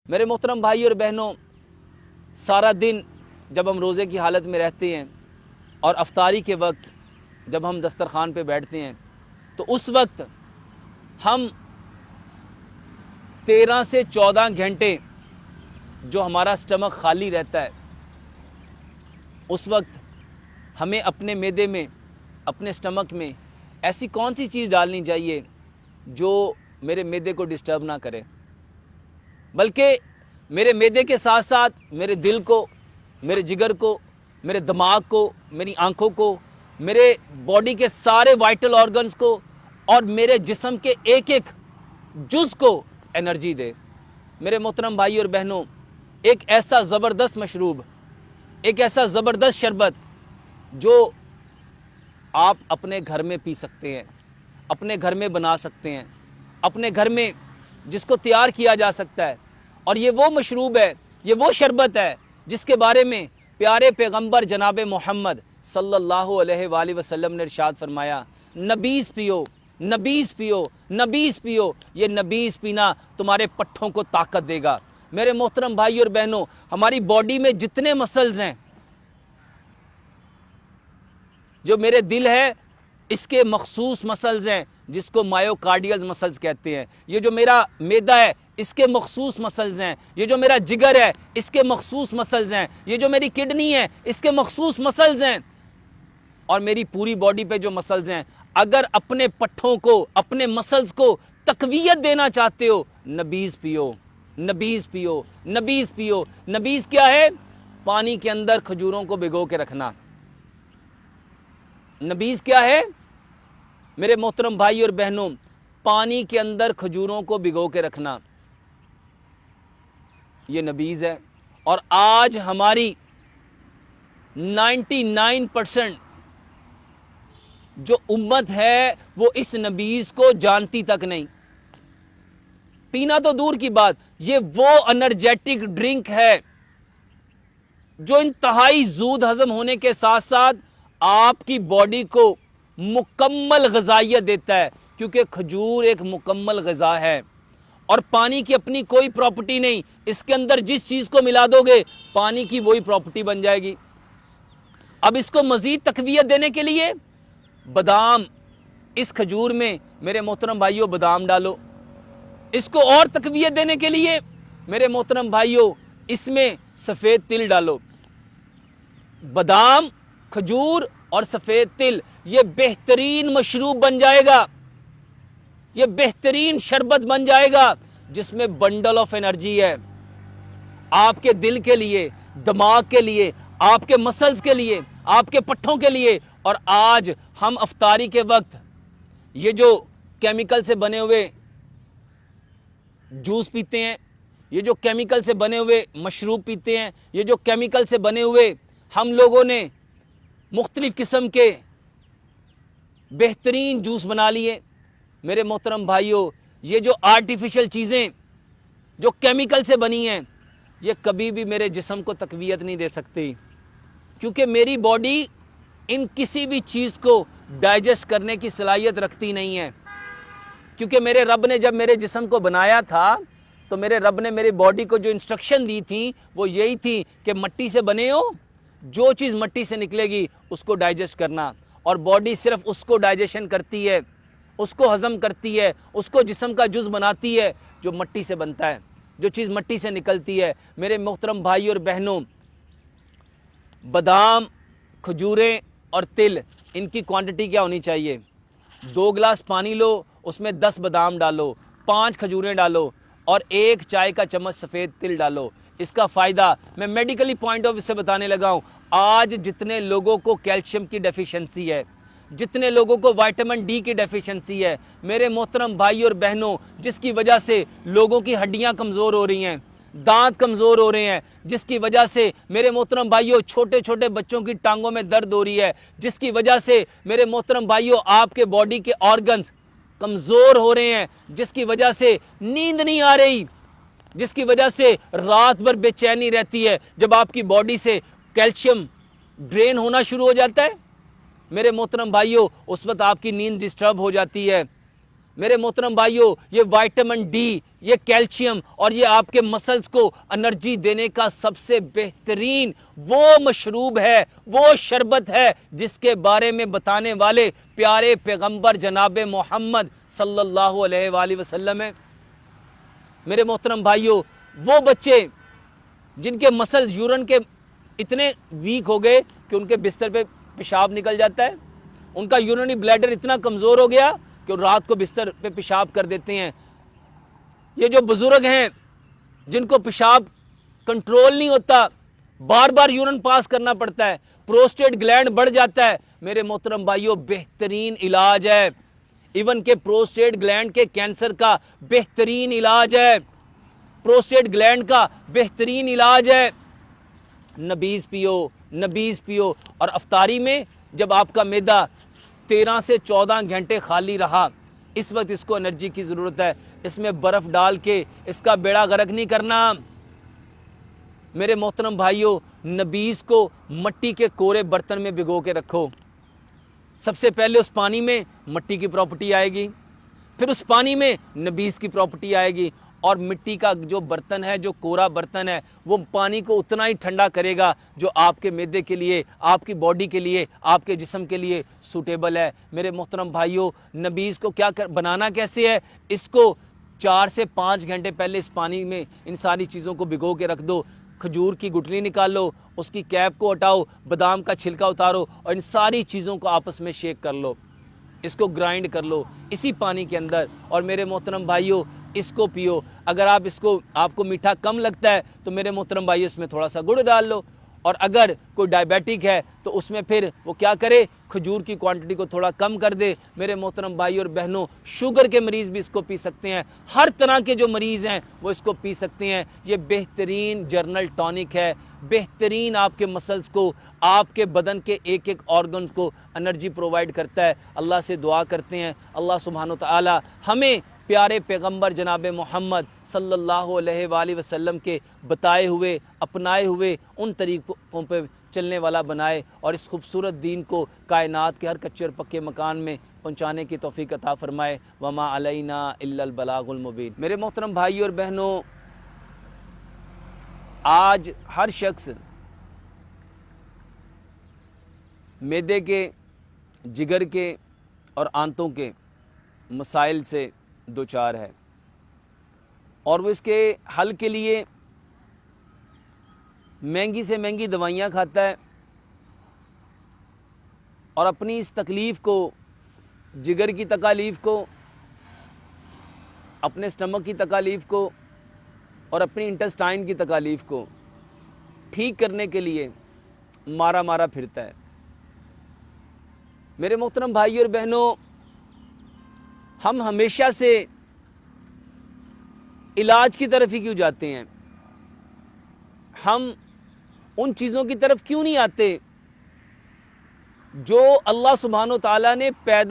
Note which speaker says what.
Speaker 1: मेरे मोहतरम भाई और बहनों, सारा दिन जब हम रोज़े की हालत में रहते हैं और अफ्तारी के वक्त जब हम दस्तरखान पे बैठते हैं तो उस वक्त हम 13 से 14 घंटे जो हमारा स्टमक खाली रहता है, उस वक्त हमें अपने मैदे में, अपने स्टमक में ऐसी कौन सी चीज़ डालनी चाहिए जो मेरे मैदे को डिस्टर्ब ना करे, बल्कि मेरे मैदे के साथ साथ मेरे दिल को, मेरे जिगर को, मेरे दिमाग को, मेरी आंखों को, मेरे बॉडी के सारे वाइटल ऑर्गन्स को और मेरे जिस्म के एक एक जुज़ को एनर्जी दे। मेरे मोहतरम भाई और बहनों, एक ऐसा ज़बरदस्त मशरूब, एक ऐसा ज़बरदस्त शरबत जो आप अपने घर में पी सकते हैं, अपने घर में बना सकते हैं, अपने घर में जिसको तैयार किया जा सकता है। और ये वो मशरूब है, ये वो शरबत है जिसके बारे में प्यारे पैगंबर जनाब मोहम्मद सल्लल्लाहु अलैहि वसल्लम ने इरशाद फरमाया, नबीज़ पियो, नबीज़ पियो, नबीज़ पियो। ये नबीज़ पीना तुम्हारे पट्ठों को ताकत देगा। मेरे मोहतरम भाई और बहनों, हमारी बॉडी में जितने मसल्स हैं, जो मेरे दिल है इसके मखसूस मसल्स हैं जिसको मायोकार्डियल मसल्स कहते हैं। ये जो मेरा मैदा है इसके मखसूस मसल्स हैं। ये जो मेरा जिगर है इसके मखसूस मसल्स हैं। ये जो मेरी किडनी है इसके मखसूस मसल्स हैं। और मेरी पूरी बॉडी पे जो मसल्स हैं, अगर अपने पट्ठों को, अपने मसल्स को तकवीयत देना चाहते हो, नबीज़ पियो, नबीज़ पियो, नबीज़ पियो। नबीज़ क्या है? पानी के अंदर खजूरों को भिगो के रखना। नबीज़ क्या है मेरे मोहतरम भाई और बहनों? पानी के अंदर खजूरों को भिगो के रखना, ये नबीज़ है। और आज हमारी 99% जो उम्मत है वो इस नबीज़ को जानती तक नहीं। पीना तो दूर की बात, ये वो एनर्जेटिक ड्रिंक है जो इंतहाई जूद हजम होने के साथ साथ आपकी बॉडी को मुकम्मल ग़िज़ाइयत देता है, क्योंकि खजूर एक मुकम्मल ग़िज़ा है। और पानी की अपनी कोई प्रॉपर्टी नहीं, इसके अंदर जिस चीज़ को मिला दोगे पानी की वही प्रॉपर्टी बन जाएगी। अब इसको मज़ीद तक़वियत देने के लिए बादाम, इस खजूर में मेरे मोहतरम भाइयों बादाम डालो। इसको और तक़वियत देने के लिए मेरे मोहतरम भाइयों इसमें सफ़ेद तिल डालो। बादाम, खजूर और सफ़ेद तिल, ये बेहतरीन मशरूब बन जाएगा, ये बेहतरीन शरबत बन जाएगा जिसमें बंडल ऑफ एनर्जी है आपके दिल के लिए, दिमाग के लिए, आपके मसल्स के लिए, आपके पट्ठों के लिए। और आज हम अफ्तारी के वक्त ये जो केमिकल से बने हुए जूस पीते हैं, ये जो केमिकल से बने हुए मशरूब पीते हैं, ये जो केमिकल से बने हुए हम लोगों ने मुख्तलिफ किस्म के बेहतरीन जूस बना लिए। मेरे मोहतरम भाइयों, ये जो आर्टिफिशियल चीज़ें जो केमिकल से बनी हैं, ये कभी भी मेरे जिस्म को तक़वियत नहीं दे सकती, क्योंकि मेरी बॉडी इन किसी भी चीज़ को डाइजेस्ट करने की सलाहियत रखती नहीं है। क्योंकि मेरे रब ने जब मेरे जिस्म को बनाया था तो मेरे रब ने मेरी बॉडी को जो इंस्ट्रक्शन दी थी वो यही थी कि मट्टी से बने हो, जो चीज़ मट्टी से निकलेगी उसको डाइजेस्ट करना। और बॉडी सिर्फ उसको डाइजेशन करती है, उसको हज़म करती है, उसको जिस्म का जुज़ बनाती है जो मट्टी से बनता है, जो चीज़ मट्टी से निकलती है। मेरे मोहतरम भाई और बहनों, बादाम, खजूरें और तिल, इनकी क्वांटिटी क्या होनी चाहिए? 2 गिलास पानी लो, उसमें 10 बादाम डालो, 5 खजूरें डालो और 1 चाय का चम्मच सफ़ेद तिल डालो। इसका फ़ायदा मैं मेडिकली पॉइंट ऑफ व्यू से बताने लगा हूँ। आज जितने लोगों को कैल्शियम की डेफिशिएंसी है, जितने लोगों को विटामिन डी की डेफिशिएंसी है, मेरे मोहतरम भाई और बहनों, जिसकी वजह से लोगों की हड्डियाँ कमज़ोर हो रही हैं, दांत कमज़ोर हो रहे हैं, जिसकी वजह से मेरे मोहतरम भाइयों छोटे छोटे बच्चों की टांगों में दर्द हो रही है, जिसकी वजह से मेरे मोहतरम भाइयों आपके बॉडी के ऑर्गन्स कमज़ोर हो रहे हैं, जिसकी वजह से नींद नहीं आ रही, जिसकी वजह से रात भर बेचैनी रहती है। जब आपकी बॉडी से कैल्शियम ड्रेन होना शुरू हो जाता है मेरे मोहतरम भाइयों, उस वक्त आपकी नींद डिस्टर्ब हो जाती है। मेरे मोहतरम भाइयों, ये विटामिन डी, ये कैल्शियम और ये आपके मसल्स को एनर्जी देने का सबसे बेहतरीन वो मशरूब है, वो शरबत है जिसके बारे में बताने वाले प्यारे पैगंबर जनाब मोहम्मद सल्लल्लाहु अलैहि वसल्लम है। मेरे मोहतरम भाइयों, वो बच्चे जिनके मसल्स यूरिन के इतने वीक हो गए कि उनके बिस्तर पे पेशाब निकल जाता है, उनका यूरिनरी ब्लैडर इतना कमज़ोर हो गया कि रात को बिस्तर पे पेशाब कर देते हैं। ये जो बुजुर्ग हैं जिनको पेशाब कंट्रोल नहीं होता, बार बार यूरिन पास करना पड़ता है, प्रोस्टेट ग्लैंड बढ़ जाता है, मेरे मोहतरम भाइयों बेहतरीन इलाज है। इवन के प्रोस्टेट ग्लैंड के कैंसर का बेहतरीन इलाज है, प्रोस्टेट ग्लैंड का बेहतरीन इलाज है। नबीज़ पियो, नबीज़ पियो। और अफ्तारी में जब आपका मैदा 13 से 14 घंटे खाली रहा, इस वक्त इसको एनर्जी की ज़रूरत है। इसमें बर्फ़ डाल के इसका बेड़ा गर्क नहीं करना। मेरे मोहतरम भाइयों, नबीज़ को मट्टी के कोरे बर्तन में भिगो के रखो। सबसे पहले उस पानी में मट्टी की प्रॉपर्टी आएगी, फिर उस पानी में नबीज़ की प्रॉपर्टी आएगी, और मिट्टी का जो बर्तन है, जो कोरा बर्तन है, वो पानी को उतना ही ठंडा करेगा जो आपके मैदे के लिए, आपकी बॉडी के लिए, आपके जिस्म के लिए सूटेबल है। मेरे मोहतरम भाइयों, नबीज़ को बनाना कैसे है? इसको 4 से 5 घंटे पहले इस पानी में इन सारी चीज़ों को भिगो के रख दो। खजूर की गुठली निकालो, उसकी कैप को हटाओ, बादाम का छिलका उतारो और इन सारी चीज़ों को आपस में शेक कर लो, इसको ग्राइंड कर लो इसी पानी के अंदर। और मेरे मोहतरम भाइयों, इसको पियो। अगर आपको मीठा कम लगता है तो मेरे मोहतरम भाइयों, इसमें थोड़ा सा गुड़ डाल लो। और अगर कोई डायबिटिक है तो उसमें फिर वो क्या करे, खजूर की क्वांटिटी को थोड़ा कम कर दे। मेरे मोहतरम भाइयों और बहनों, शुगर के मरीज़ भी इसको पी सकते हैं, हर तरह के जो मरीज़ हैं वो इसको पी सकते हैं। ये बेहतरीन जर्नल टॉनिक है, बेहतरीन आपके मसल्स को, आपके बदन के एक एक ऑर्गन्स को एनर्जी प्रोवाइड करता है। अल्लाह से दुआ करते हैं, अल्लाह सुब्हानो तआला हमें प्यारे पैगंबर जनाब मोहम्मद सल्लल्लाहु अलैहि वसल्लम के बताए हुए, अपनाए हुए उन तरीक़ों पे चलने वाला बनाए और इस खूबसूरत दीन को कायनात के हर कच्चे और पक्के मकान में पहुँचाने की तौफ़ीक अता फ़रमाए। वमा अलैना इल्लल बलागुल मुबीन। मेरे मोहतरम भाई और बहनों, आज हर शख्स मैदे के, जिगर के और आंतों के मसाइल से दो चार है, और वो इसके हल के लिए महंगी से महंगी दवाइयाँ खाता है और अपनी इस तकलीफ़ को, जिगर की तकालीफ़ को, अपने स्टमक की तकालीफ़ को और अपनी इंटेस्टाइन की तकालीफ़ को ठीक करने के लिए मारा मारा फिरता है। मेरे मोहतरम भाई और बहनों, हम हमेशा से इलाज की तरफ ही क्यों जाते हैं? हम उन चीज़ों की तरफ क्यों नहीं आते जो अल्लाह सुब्हानो तआला ने पैदा